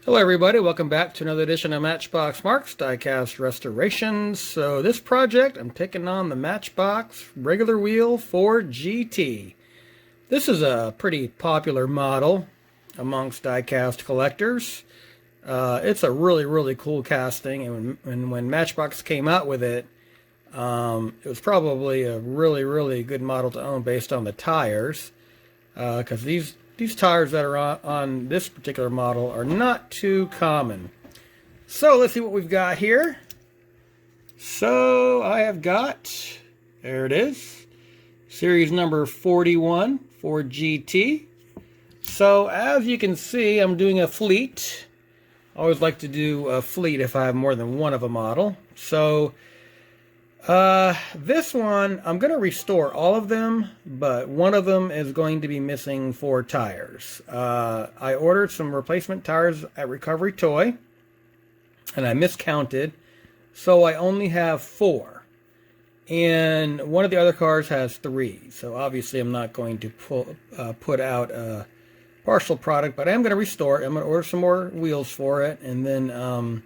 Hello everybody, welcome back to another edition of Matchbox Marks Diecast Restorations. So this project, I'm taking on the Matchbox regular wheel 4GT. This is a pretty popular model amongst diecast collectors. It's a really cool casting, and when Matchbox came out with it, it was probably a really good model to own based on the tires, because these tires that are on this particular model are not too common. So let's see what we've got here. So I have got, there it is, series number 41 for GT. So as you can see, I'm doing a fleet. I always like to do a fleet if I have more than one of a model. So this one, I'm going to restore all of them, but one of them is going to be missing 4 tires. I ordered some replacement tires at Recovery Toy, and I miscounted, so I only have 4. And one of the other cars has 3, so obviously I'm not going to put out a partial product, but I am going to restore it. I'm going to order some more wheels for it, and then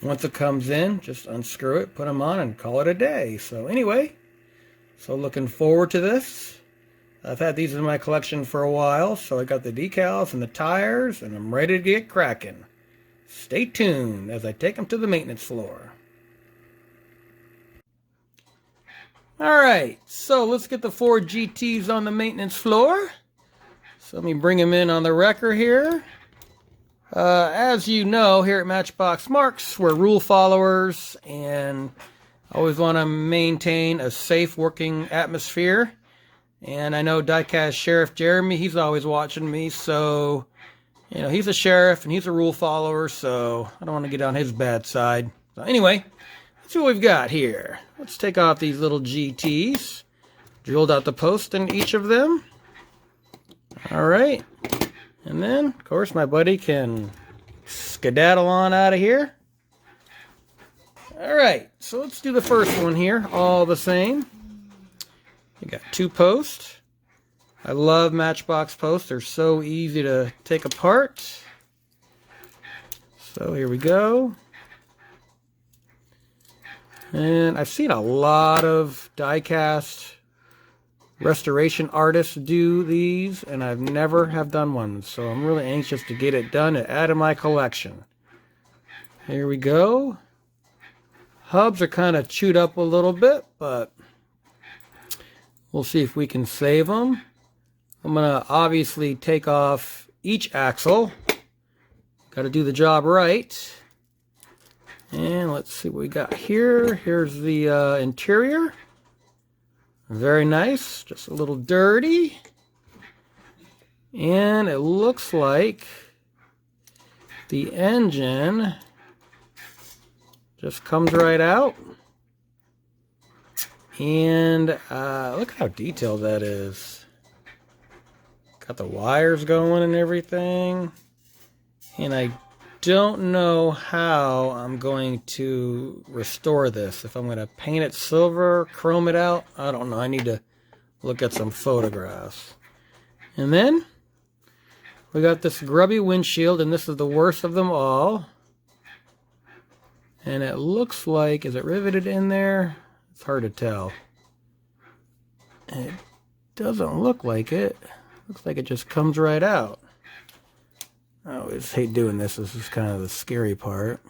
once it comes in, just unscrew it, put them on, and call it a day. So anyway, so looking forward to this. I've had these in my collection for a while, so I got the decals and the tires, and I'm ready to get cracking. Stay tuned as I take them to the maintenance floor. Alright, so let's get the 4 GTs on the maintenance floor. So let me bring them in on the wrecker here. As you know, here at Matchbox Marks, we're rule followers and always want to maintain a safe working atmosphere. And I know Diecast Sheriff Jeremy, he's always watching me, so, you know, he's a sheriff and he's a rule follower, so I don't want to get on his bad side. So anyway, let's see what we've got here. Let's take off these little GTs. Drilled out the post in each of them. Alright. And then, of course, my buddy can skedaddle on out of here. Alright, so let's do the first one here, all the same. You got 2 posts. I love Matchbox posts. They're so easy to take apart. So here we go. And I've seen a lot of die-cast restoration artists do these, and I've never have done one, so I'm really anxious to get it done and add to my collection. Here we go. Hubs are kind of chewed up a little bit, but we'll see if we can save them. I'm going to obviously take off each axle. Got to do the job right. And let's see what we got here. Here's the interior. Very nice, just a little dirty. And it looks like the engine just comes right out. And look at how detailed that is. Got the wires going and everything. And I don't know how I'm going to restore this. If I'm going to paint it silver, chrome it out, I don't know. I need to look at some photographs. And then we got this grubby windshield, and this is the worst of them all. And it looks like, is it riveted in there? It's hard to tell. It doesn't look like it. Looks like it just comes right out. I always hate doing this. This is kind of the scary part.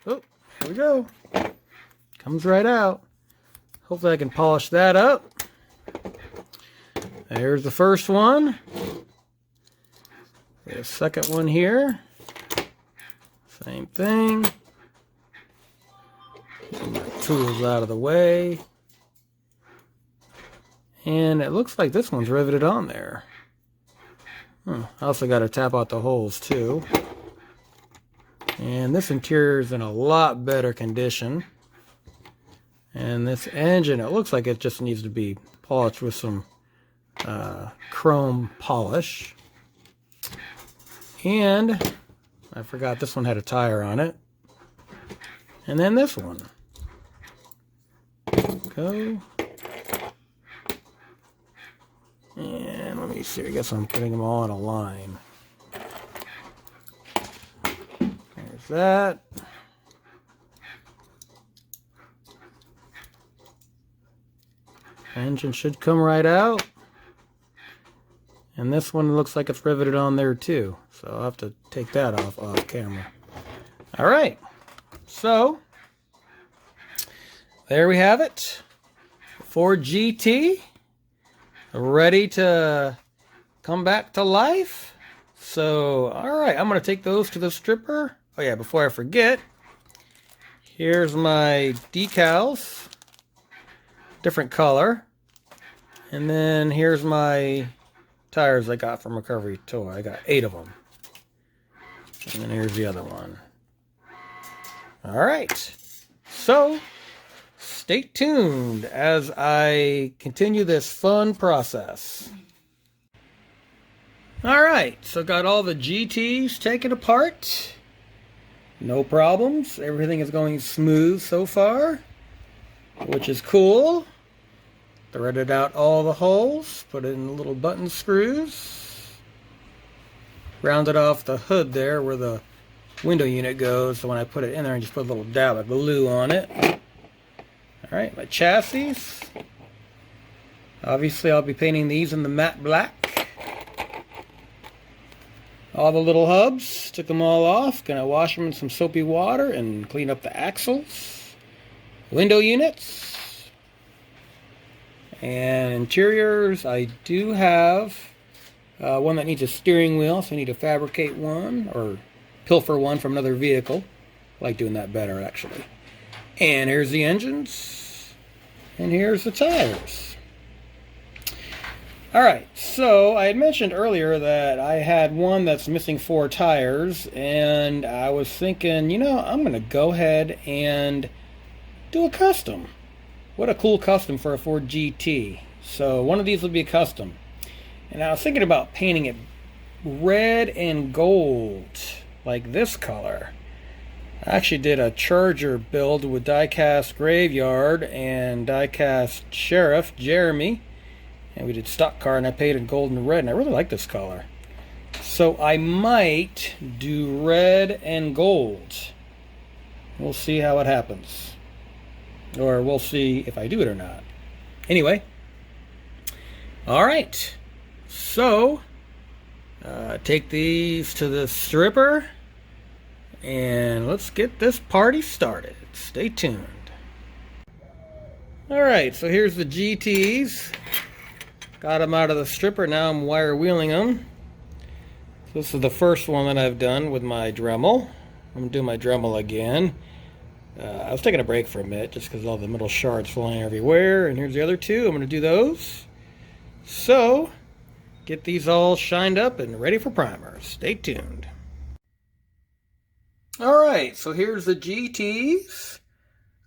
Oh, here we go. Comes right out. Hopefully I can polish that up. There's the first one. The second one here. Same thing. Get my tools out of the way. And it looks like this one's riveted on there. I also got to tap out the holes too. And this interior is in a lot better condition. And this engine, it looks like it just needs to be polished with some chrome polish. And I forgot this one had a tire on it. And then this one. go. And let me see, I guess I'm putting them all in a line. There's that. Engine should come right out. And this one looks like it's riveted on there too. So I'll have to take that off camera. Alright. So, there we have it. Ford GT. Ready to come back to life. So, alright, I'm going to take those to the stripper. Oh yeah, before I forget, here's my decals. Different color. And then here's my tires I got from Recovery Toy. I got 8 of them. And then here's the other one. Alright. So, stay tuned as I continue this fun process. Alright, so got all the GTs taken apart. No problems. Everything is going smooth so far, which is cool. Threaded out all the holes, put in the little button screws. Rounded off the hood there where the window unit goes, so when I put it in there, I just put a little dab of glue on it. Alright, my chassis. Obviously, I'll be painting these in the matte black. All the little hubs, took them all off. Gonna wash them in some soapy water and clean up the axles. Window units. And interiors, I do have one that needs a steering wheel, so I need to fabricate one, or pilfer one from another vehicle. I like doing that better, actually. And here's the engines. And here's the tires. Alright, so I had mentioned earlier that I had one that's missing 4 tires, and I was thinking, you know, I'm going to go ahead and do a custom. What a cool custom for a Ford GT. So one of these will be a custom. And I was thinking about painting it red and gold, like this color. I actually did a Charger build with die-cast Graveyard and die-cast Sheriff, Jeremy. And we did stock car, and I painted gold and red, and I really like this color. So I might do red and gold. We'll see how it happens. Or we'll see if I do it or not. Anyway. Alright. So, take these to the stripper. And let's get this party started. Stay tuned. Alright, so here's the GTs. Got them out of the stripper. Now I'm wire wheeling them. So this is the first one that I've done with my Dremel. I'm going to do my Dremel again. I was taking a break for a minute just because all the metal shards flying everywhere. And here's the other two. I'm going to do those. So, get these all shined up and ready for primer. Stay tuned. Alright, so here's the GTs.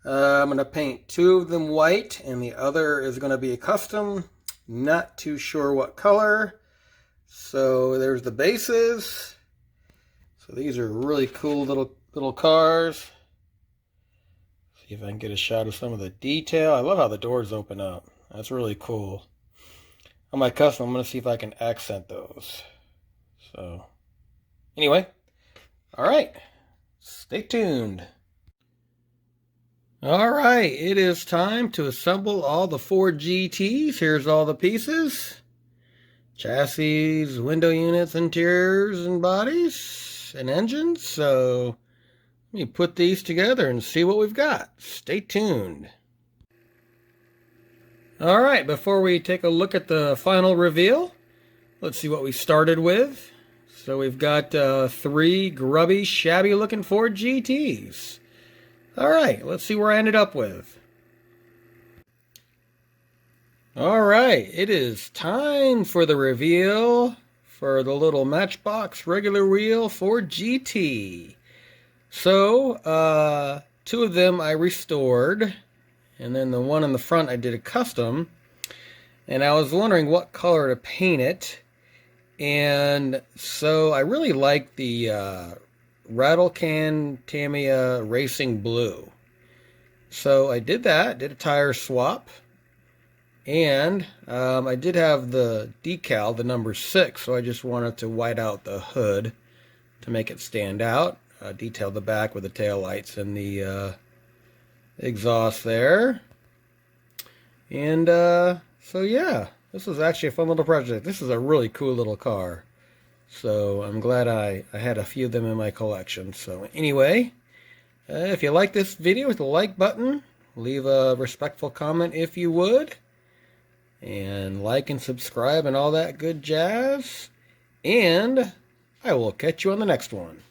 I'm going to paint 2 of them white, and the other is going to be a custom. Not too sure what color. So there's the bases. So these are really cool little cars. See if I can get a shot of some of the detail. I love how the doors open up. That's really cool. On my custom, I'm going to see if I can accent those. So, anyway. Alright. Stay tuned. Alright, it is time to assemble all the Ford GTs. Here's all the pieces. Chassis, window units, interiors, and bodies, and engines. So, let me put these together and see what we've got. Stay tuned. Alright, before we take a look at the final reveal, let's see what we started with. So we've got 3 grubby, shabby looking Ford GTs. Alright, let's see where I ended up with. Alright, it is time for the reveal for the little Matchbox regular wheel Ford GT. So, 2 of them I restored, and then the one in the front I did a custom. And I was wondering what color to paint it. And so I really like the Rattle Can Tamiya Racing Blue. So I did that, did a tire swap, and I did have the decal, the number 6, so I just wanted to white out the hood to make it stand out. Detailed the back with the tail lights and the exhaust there. And so yeah, this was actually a fun little project. This is a really cool little car. So I'm glad I had a few of them in my collection. So anyway, if you like this video, hit the like button. Leave a respectful comment if you would. And like and subscribe and all that good jazz. And I will catch you on the next one.